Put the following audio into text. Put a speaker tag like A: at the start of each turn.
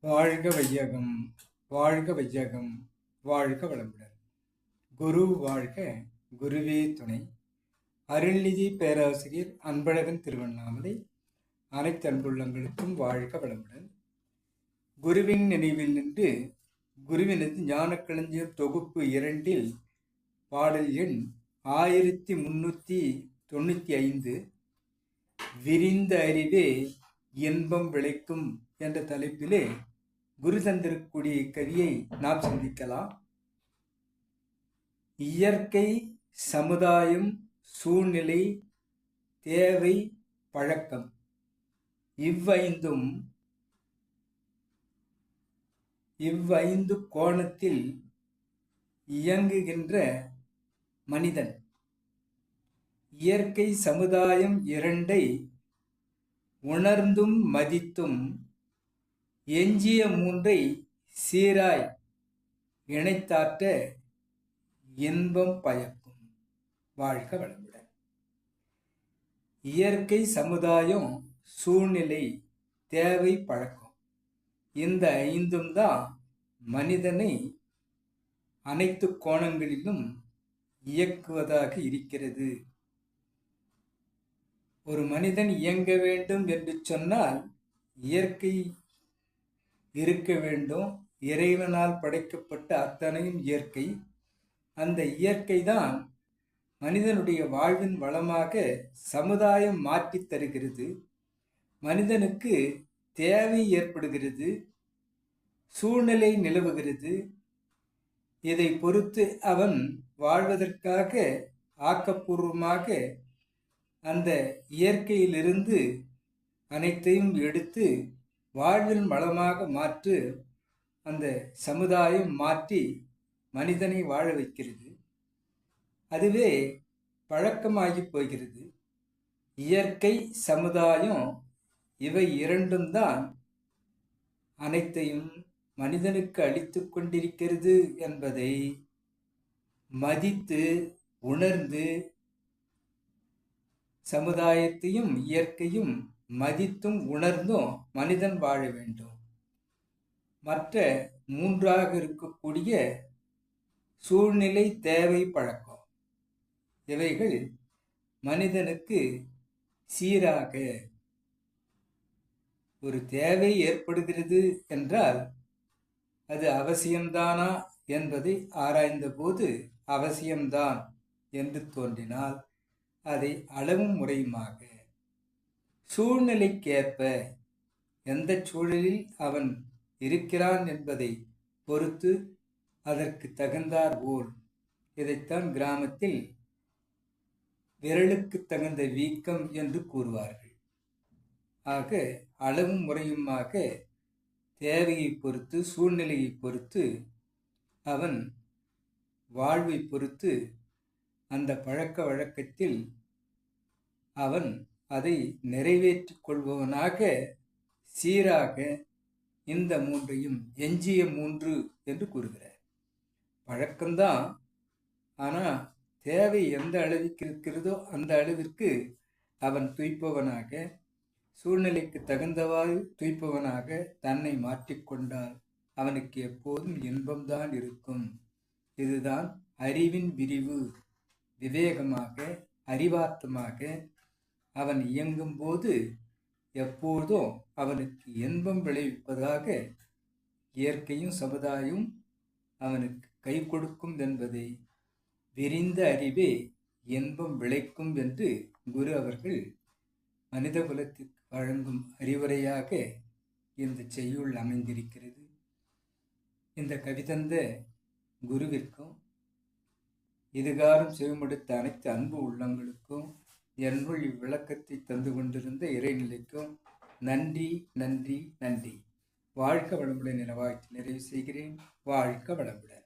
A: வாழ்க வையகம், வாழ்க வையகம், வாழ்க வளமுடன். குரு வாழ்க, குருவே துணை. அருள்நிதி பேராசிரியர் அன்பழகன் திருவண்ணாமலை. அனைத்து அன்புள்ளங்களுக்கும் வாழ்க வளமுடன். குருவின் நினைவில் நின்று குருவினது ஞானக்களஞ்சியம் தொகுப்பு 2 பாடல் எண் 1395 விரிந்த அறிவே இன்பம் விளைக்கும் என்ற தலைப்பிலே குரு தந்திருக்கூடிய கவியை நாம் சிந்திக்கலாம். இயற்கை, சமுதாயம், சூழ்நிலை, தேவை, பழக்கம் இவ்வைந்து கோணத்தில் இயங்குகின்ற மனிதன் இயற்கை சமுதாயம் 2 உணர்ந்தும் மதித்தும் எஞ்சிய 3 சீராய் இணைத்தாற்ற இன்பம் பயக்கும். வாழ்க வளமுடன். இயற்கை, சமுதாயம், சூழ்நிலை, தேவை, பழக்கம் இந்த 5 தான் மனிதனை அனைத்து கோணங்களிலும் இயக்குவதாக இருக்கிறது. ஒரு மனிதன் இயங்க வேண்டும் என்று சொன்னால் இயற்கை இருக்க வேண்டும். இறைவனால் படைக்கப்பட்ட அத்தனையும் இயற்கை. அந்த இயற்கை தான் மனிதனுடைய வாழ்வின் வளமாக சமுதாயம் மாற்றி தருகிறது. மனிதனுக்கு தேவை ஏற்படுகிறது, சூழ்நிலை நிலவுகிறது. இதை பொறுத்து அவன் வாழ்வதற்காக ஆக்கப்பூர்வமாக அந்த இயற்கையிலிருந்து அனைத்தையும் எடுத்து வாழ்வின் வளமாக மாற்று அந்த சமுதாயம் மாற்றி மனிதனை வாழ வைக்கிறது. அதுவே பழக்கமாகி போகிறது. இயற்கை, சமுதாயம் இவை 2 தான் அனைத்தையும் மனிதனுக்கு அளித்து கொண்டிருக்கிறது என்பதை மதித்து உணர்ந்து சமுதாயத்தையும் இயற்கையும் மதித்தும் உணர்ந்தும் மனிதன் வாழ வேண்டும். மற்ற 3ஆக இருக்கக்கூடிய சூழ்நிலை, தேவை, பழக்கம் இவைகள் மனிதனுக்கு சீராக ஒரு தேவை ஏற்படுகிறது என்றால் அது அவசியம்தானா என்பதை ஆராய்ந்த போது அவசியம்தான் என்று தோன்றினால் அதை அளவும் முறையுமாக சூழ்நிலைக்கேற்ப எந்த சூழலில் அவன் இருக்கிறான் என்பதை பொறுத்து அதற்கு தகுந்தார் போல். இதைத்தான் கிராமத்தில் விரலுக்கு தகுந்த வீக்கம் என்று கூறுவார்கள். ஆக அளவும் முறையுமாக தேவையை பொறுத்து, சூழ்நிலையை பொறுத்து, அவன் வாழ்வை பொறுத்து அந்த பழக்க வழக்கத்தில் அவன் அதை நிறைவேற்றிக் கொள்பவனாக சீராக இந்த 3ஐயும் எஞ்சிய 3 என்று கூறுகிறார். பழக்கம்தான். ஆனால் தேவை எந்த அளவிற்கு இருக்கிறதோ அந்த அளவிற்கு அவன் துய்ப்பவனாக, சூழ்நிலைக்கு தகுந்தவாறு துய்ப்பவனாக தன்னை மாற்றிக்கொண்டால் அவனுக்கு எப்போதும் இன்பம்தான் இருக்கும். இதுதான் அறிவின் விரிவு. விவேகமாக, அறிவார்த்தமாக அவன் இயங்கும் போது எப்போதும் அவனுக்கு இன்பம் விளைவிப்பதாக இயற்கையும் சமுதாயம் அவனுக்கு கை கொடுக்கும் என்பதை விரிந்த அறிவே இன்பம் விளைக்கும் என்று குரு அவர்கள் மனித குலத்திற்கு வழங்கும் அறிவுரையாக இந்த செய்யுள் அமைந்திருக்கிறது. இந்த கவிதந்த குருவிற்கும் இதுகாரும் செவிமடுத்த அனைத்து அன்பு உள்ளங்களுக்கும் என்னுள் இவ்விளக்கத்தை தந்து கொண்டிருந்த இறைநிலைக்கும் நன்றி, நன்றி, நன்றி. வாழ்க வளமுடன் என வாழ்த்து நிறைவு செய்கிறேன். வாழ்க வளமுடன்.